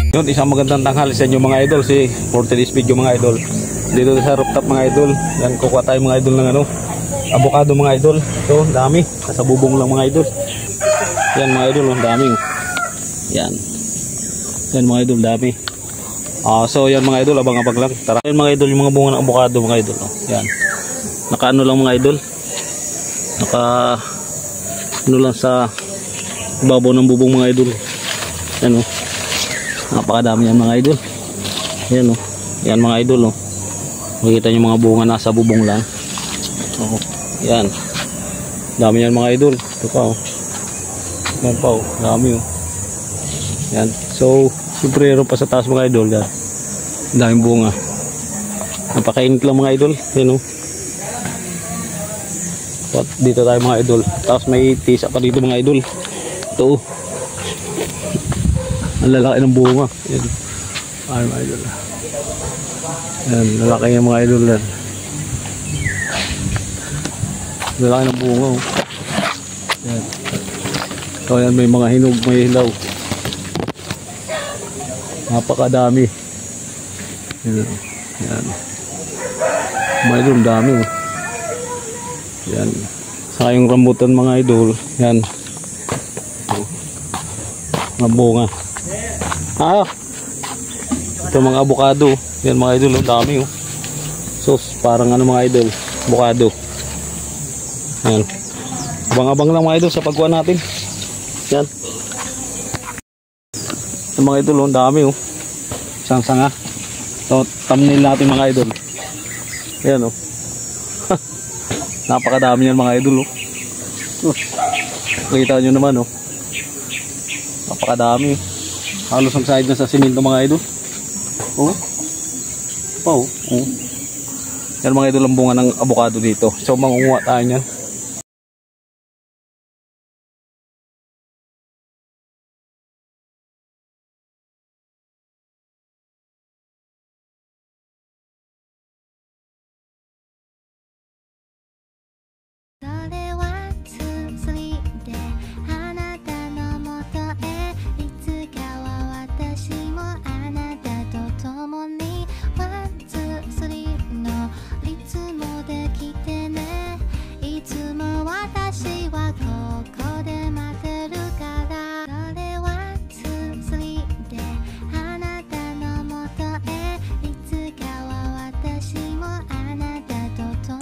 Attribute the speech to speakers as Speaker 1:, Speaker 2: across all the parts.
Speaker 1: Yun, isang magandang tanghali sa inyo mga idol, for today's video mga idol. Dito sa rooftop mga idol, yan kukuha tayo mga idol ng avocado mga idol. So dami, nasa bubong lang mga idol. Yan mga idol, ang dami. Yan mga idol, dami. So yan mga idol, abang-abang lang. Tara, yan mga idol, yung mga bunga ng avocado mga idol. Yan, nakaano lang mga idol, ano lang sa babaw ng bubong mga idol. Yan napakadami yan mga idol. Yan yan mga idol makikita nyo mga bunga nasa bubong lang. Yan, dami yan mga idol. Ito pa yan pa dami yan. So siyempre pa sa taas mga idol, yan daming bunga, napakainit lang mga idol. Yan dito tayo mga idol, tapos may tisa pa dito mga idol. Ito ang lalaki ng bunga. Yan ay mga idol, yan lalaki yung mga idol yan. Lalaki ng bunga yan. So yan, may mga hinog, may hilaw, napakadami. Yan mga idol, dami yan. Saka yung rambutan mga idol, yan mga bunga. Ito mga avocado, yan mga idol, dami So parang mga idol, avocado. Yan, abang-abang lang mga idol sa pagkuha natin. Yan mga idol, dami isang sanga. So thumbnail natin mga idol. Yan napakadami yan mga idol. Kita nyo naman napakadami. Halos ang side na sa simento mga idol. Yan mga idol, ang bunga ng avocado dito. So mangunguha tayo niyan.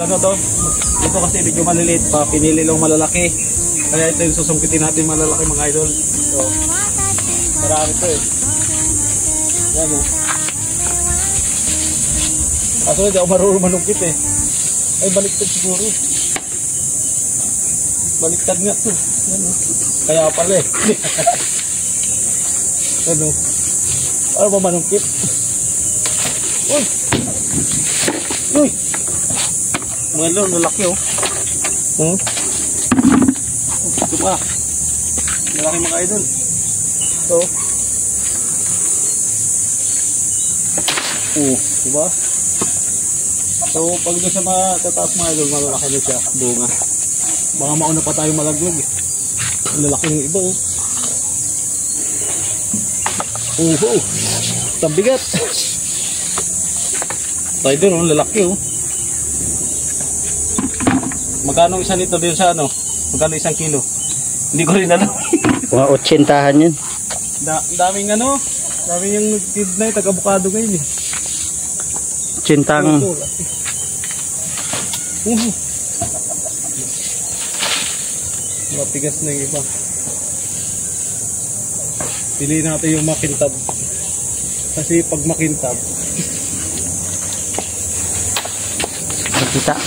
Speaker 1: Ito kasi medyo maliliit pa, pinili lang malalaki, kaya ito yung susungkitin natin malalaki mga idol. So marami ito yan kaso hindi ako marunong manungkit ay baliktad siguro, baliktad nga to yan kaya pala ano ba manungkit? Uy mga idol, lalaki ito pa, lalaki mga idol. So diba? So pag doon sa matataas mga idol, malalaki na siya bunga. Baka mauna pa tayo malaglag ang lalaki ng iba tabigat ito idol, lalaki Magkano isa nito din sa magkano isang kilo? Hindi ko rin alam.
Speaker 2: Mga 80 yan.
Speaker 1: Daming daming yung nagtid na taga-avocado ngayon
Speaker 2: 80
Speaker 1: matigas na yung iba. Pili natin yung makintab. Kasi pag makintab
Speaker 2: makita.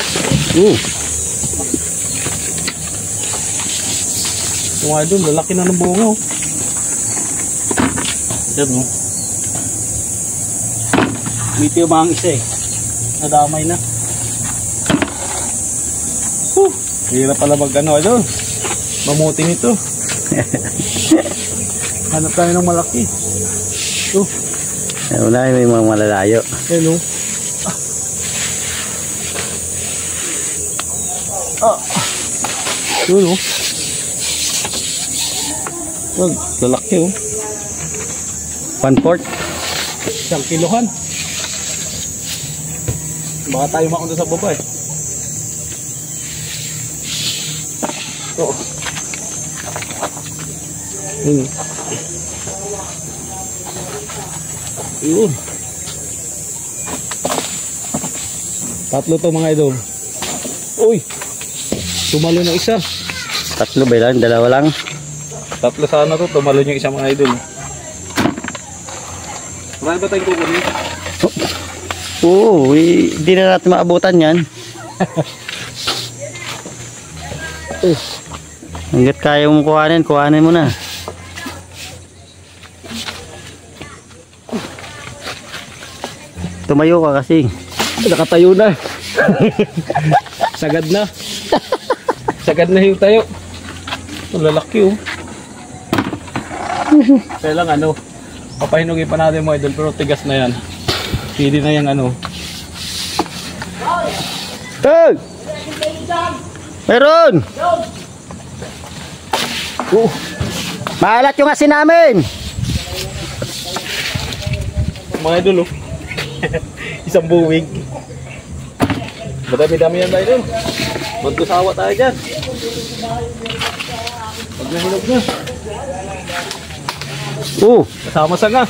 Speaker 1: Yung idol, lalaki na ng bunga Yan no. May tiyabang isa eh. Nadamay na. Hirap pala mag ano idol. Mamuti nito. Hanap tayo ng malaki.
Speaker 2: Unahin may mga malalayo.
Speaker 1: Hello. Yun o. Lalaki o.
Speaker 2: 1/4.
Speaker 1: 1 kilohan. Baka tayo makunta sa baba eh. Ito. Yun. Yun. Tatlo to mga idol. Uy! Tumalo na isa.
Speaker 2: Tatlo ba lang? Dalawa lang?
Speaker 1: Tatlo sana to. Tumalo yung isa mga idol. Marami ba tayong kukunin?
Speaker 2: Oo, hindi na natin maabutan yan. Hanggat kaya mong kuhanin mo na. Tumayo ka kasi.
Speaker 1: Nakatayo na. Sagad na. Sagad na yung tayo. Ang lalaki oh. Kaya lang ano, papahinugin pa natin mga idol, pero tigas na yan. Pili na yung ano.
Speaker 2: Hey! Meron! Maalat yung asin namin!
Speaker 1: Mga idol oh. Isang buwig. Madami-dami yan tayo idol. Magtusawa tayo dyan. Pag nahinog na. Kasama sa nga.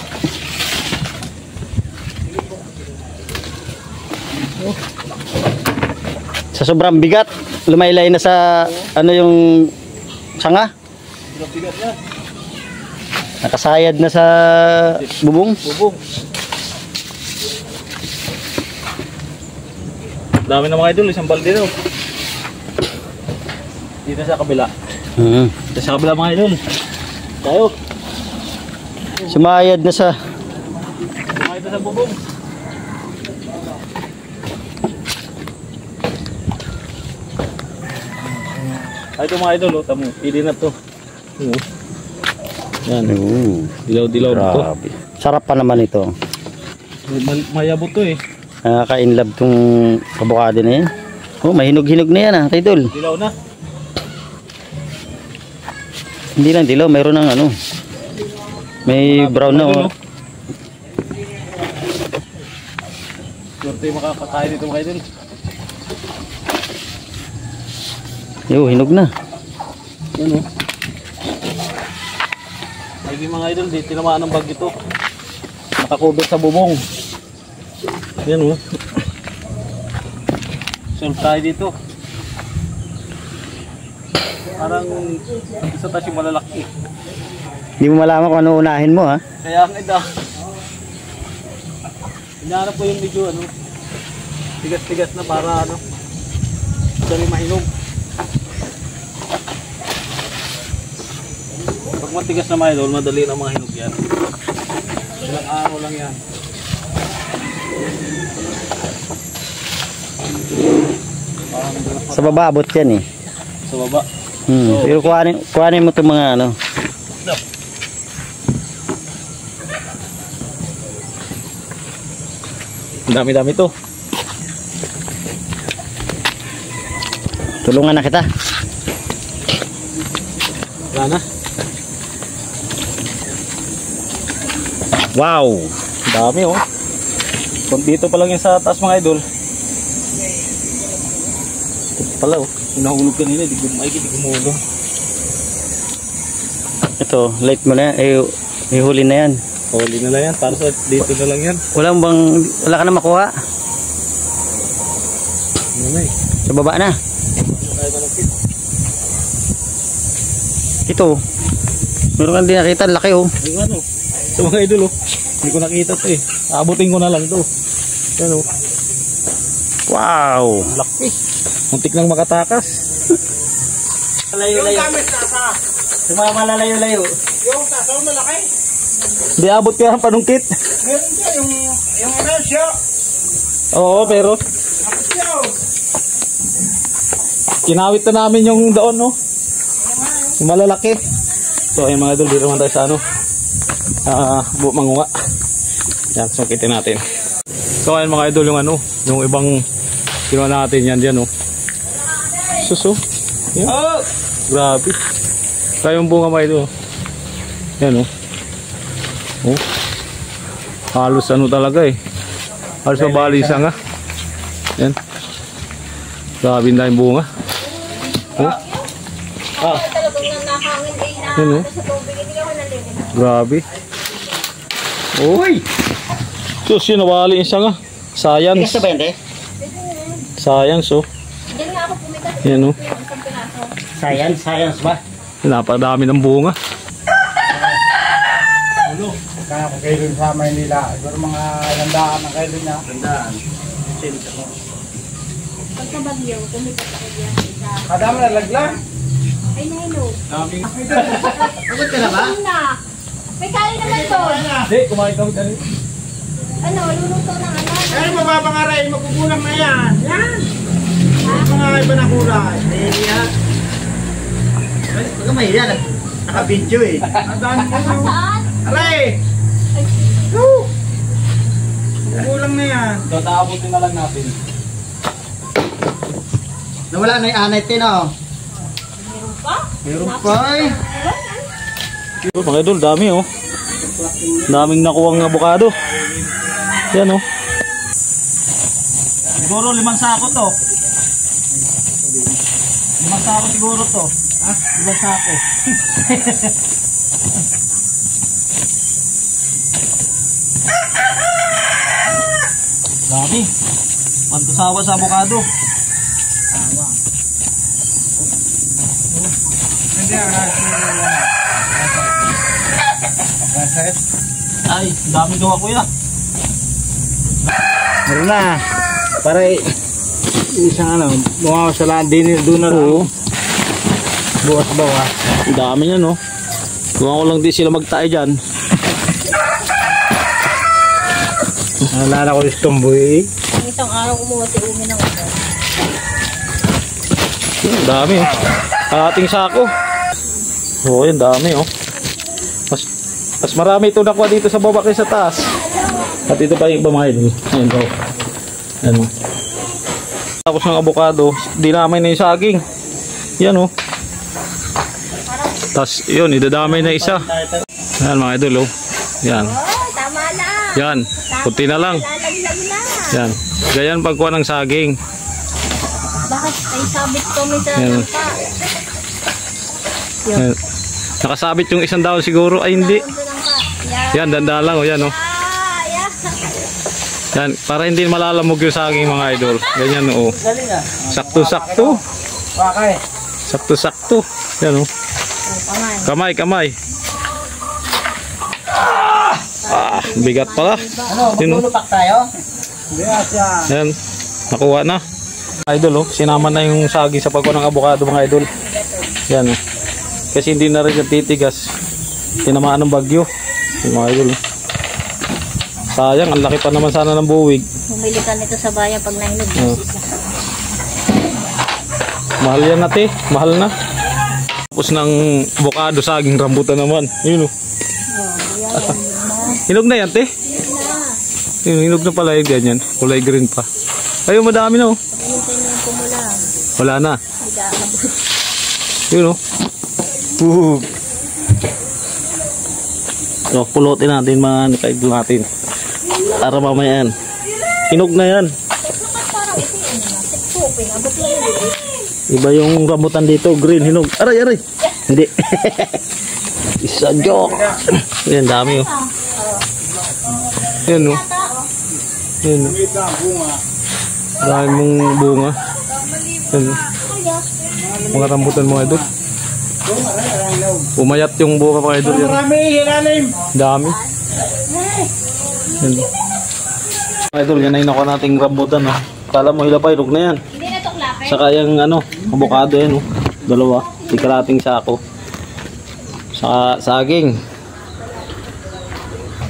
Speaker 2: Sa sobrang bigat, lumaylay na sa ano yung sanga.
Speaker 1: Sobrang bigat na.
Speaker 2: Nakasayad na sa bubong.
Speaker 1: Dami na mga idol, isang balde na. Dito sa kabila. Dito sa kabila mga idol. Tayo.
Speaker 2: Sumayad na sa
Speaker 1: bubong. Ay, ito mga idol, tamo. Pili na to. Yan. Dilaw-dilaw to.
Speaker 2: Sarap pa naman ito.
Speaker 1: Mayabot to eh.
Speaker 2: Nakaka-inlove tong avocado na yan. Mahinog-hinog na yan idol.
Speaker 1: Dilaw na.
Speaker 2: Hindi lang dilaw, mayroon ng ano. May brown na oh.
Speaker 1: Swerte yung makakakain dito mga idol.
Speaker 2: Hinog na.
Speaker 1: Ano? Ay mga idol, di tinamaan ng bag ito. Nakakubit sa bubong. Yan oh. Solve tayo dito. Parang isa tayo yung malalaki.
Speaker 2: Hindi mo malaman kung ano unahin mo ha.
Speaker 1: Kaya ang ito. Hinahanap ko yung medyo ano. Tigas-tigas na para ano. Dali mahinog. Pag matigas na mga idol, madali na mga hinog yan. Ilang araw lang yan.
Speaker 2: Sa baba abot yan eh.
Speaker 1: Sa baba.
Speaker 2: Pero kuhanin mo itong mga ano.
Speaker 1: Ang dami-dami to.
Speaker 2: Tulungan na kita.
Speaker 1: Wala na.
Speaker 2: Wow!
Speaker 1: Dami oh. Kung dito pa lang yung sa taas mga idol. Ito pala oh. Nahulog kanina, di gumulong.
Speaker 2: Ito, light mo na yan. May huli na yan.
Speaker 1: Huli na lang yan. Para sa dito na lang yan.
Speaker 2: Wala ka na makuha.
Speaker 1: Ano na eh.
Speaker 2: Sa baba na. Ito. Meron kang di nakita. Laki oh.
Speaker 1: Yung ano. Ito mga idol oh. Hindi ko nakita ito eh. Abutin ko na lang ito. Yan oh.
Speaker 2: Wow!
Speaker 1: Laki. Muntik nang makatakas.
Speaker 2: Layo-layo. Yung mga malalayo-layo.
Speaker 3: Yung taso malaki?
Speaker 1: Hindi abot kaya ang panungkit.
Speaker 3: Meron siya yung ano siya.
Speaker 1: Oo, pero kinawit na namin yung doon, no? Yung malalaki. So, ayun mga idol, dito naman tayo sa ano. Mangunga. Yan, sukitin natin. So, ayun mga idol, yung ano, yung ibang kinuha natin yan dyan, no? Suso. Yan. Grabe. Kaya yung bunga mga idol. Yan, no? Oh. Halos ano talaga eh. Halos mabalisa nga. Yan. Grabe na yung bunga. Oh. Yan, oh. Grabe. Oh. Sus, yun, nawali isa nga. Science.
Speaker 2: Ika sa 20?
Speaker 1: Science, oh. Yan, oh.
Speaker 2: Science ba?
Speaker 1: Napadami ng bunga.
Speaker 3: Kaya kung kayo dun sa Maynila, siguro mga landaan ang kayo dun niya. Landaan.
Speaker 4: Pagkabagyo, kumikat ako diyan.
Speaker 3: Kadami na laglang.
Speaker 4: Ay, naino.
Speaker 3: Daming.
Speaker 2: Pagod ka na ba?
Speaker 4: Na. May kain naman to.
Speaker 1: Hindi, kumain kami kanina.
Speaker 4: Ano, luluto ng ano?
Speaker 3: Ay, mababangaray, magugulang na yan. Yan. Mga iba na kulay.
Speaker 2: Mahiya. Huwag ka mahiya. Naka-video eh.
Speaker 3: Ang dami ka na.
Speaker 4: Saan?
Speaker 3: Aray! Magugulang na yan.
Speaker 1: Tataabutin na lang natin.
Speaker 2: Nawala na yung anay tin oh.
Speaker 4: Meron pa?
Speaker 2: Meron pa eh.
Speaker 1: Oh, mga idol, dami oh. Daming nakuwang avocado. Yan oh. Siguro 5 sako to. 5 sako siguro to. Ha? 5 sako. Dami. Pantasawa sa avocado.
Speaker 3: Hindi ang rasay.
Speaker 1: Ay, dami gawa kuya.
Speaker 3: Meron na. Para isang ano, bumawas sa lahat din doon na lang.
Speaker 1: Oo.
Speaker 3: Bukas bawas.
Speaker 1: Ang dami niya no. Kung ako lang di sila magtae dyan.
Speaker 3: Nalala ko yung tumboy.
Speaker 4: Ang isang araw kumuha si Umi ng ano.
Speaker 1: Ang dami oh. Ating sako. Oo, yan dami oh. Mas marami ito nakuha dito sa baba kaysa sa taas. At ito pa yung iba mga idol. Ayan po. Ayan oh. Tapos ng avocado, dinamay na yung saging. Yan oh. Tapos yun, idadamay na isa. Ayan mga idol oh. Yan.
Speaker 4: Oh, tama na.
Speaker 1: Yan. Puti na lang.
Speaker 4: Lalaglag na.
Speaker 1: Yan. Ganyan pagkuha ng saging.
Speaker 4: Bakit ay sabit ko may sa
Speaker 1: Yan.
Speaker 4: lampa?
Speaker 1: Yan. Nakasabit yung isang daon siguro. Ay hindi.
Speaker 4: Doon lang pa.
Speaker 1: Yan, danda lang oh. Yan oh.
Speaker 4: Yan.
Speaker 1: Yan. Para hindi malalamog yung saging mga idol. Ganyan oh. Sakto-sakto.
Speaker 3: Bakay.
Speaker 1: Sakto-sakto. Yan oh.
Speaker 4: Kamay.
Speaker 1: Kamay. Bigat pala.
Speaker 2: Ano,
Speaker 1: Yun, oh.
Speaker 2: maglulupak tayo?
Speaker 3: Hindi siya.
Speaker 1: Yan. Nakuha na. Idol oh. Sinama na yung saging sa pagkuha ng avocado mga idol. Yan oh. Kasi hindi na rin titigas. Tinamaan ng bagyo. Yung mga idol. Sayang, ang laki pa naman sana ng buwig.
Speaker 4: Bumili ka nito sa bayan pag nahinog.
Speaker 1: Oh. Mahal yan ate. Mahal na. Tapos ng avocado, saging, rambutan naman. Yun oh. Hinog na yan te. Hinog na pala yung ganyan. Kulay green pa. Ayun, madami na oh.
Speaker 4: Hintay na yung pumula.
Speaker 1: Wala na.
Speaker 4: Hindi ka abot.
Speaker 1: Yun oh. So, pulutin natin mga nakaidol natin. Para mamaya yan. Hinog na yan.
Speaker 4: Parang ito yung tikpupin. Abot lang yun.
Speaker 1: Iba yung rambutan dito. Green, hinog. Aray, aray. Hindi. Isa joke. Yan, dami oh. Yan oh. Yan oh. Dami mong bunga. Yan oh. Mga rambutan mga idol. Umayat yung buka mga idol yan.
Speaker 3: Marami, ilalim.
Speaker 1: Dami. Yan. Mga idol, yan ay nakuha nating rambutan oh. Kala mo hilapay, rug na yan.
Speaker 4: Hindi na ito klapin.
Speaker 1: Saka yung ano, avocado yan oh. Dalawa. Di kalating sako. Saka saging.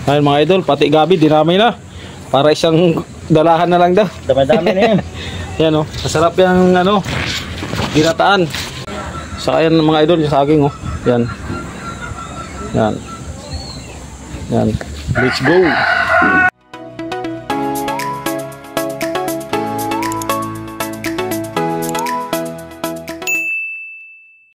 Speaker 1: Ayun mga idol, pati gabi dinamay na. Para isang dalahan na lang daw.
Speaker 2: Dami-dami na yan.
Speaker 1: Yan oh, masarap yung ano, ginataan. Saka yan mga idol, yung saging oh. Yan. Yan. Yan. Let's go.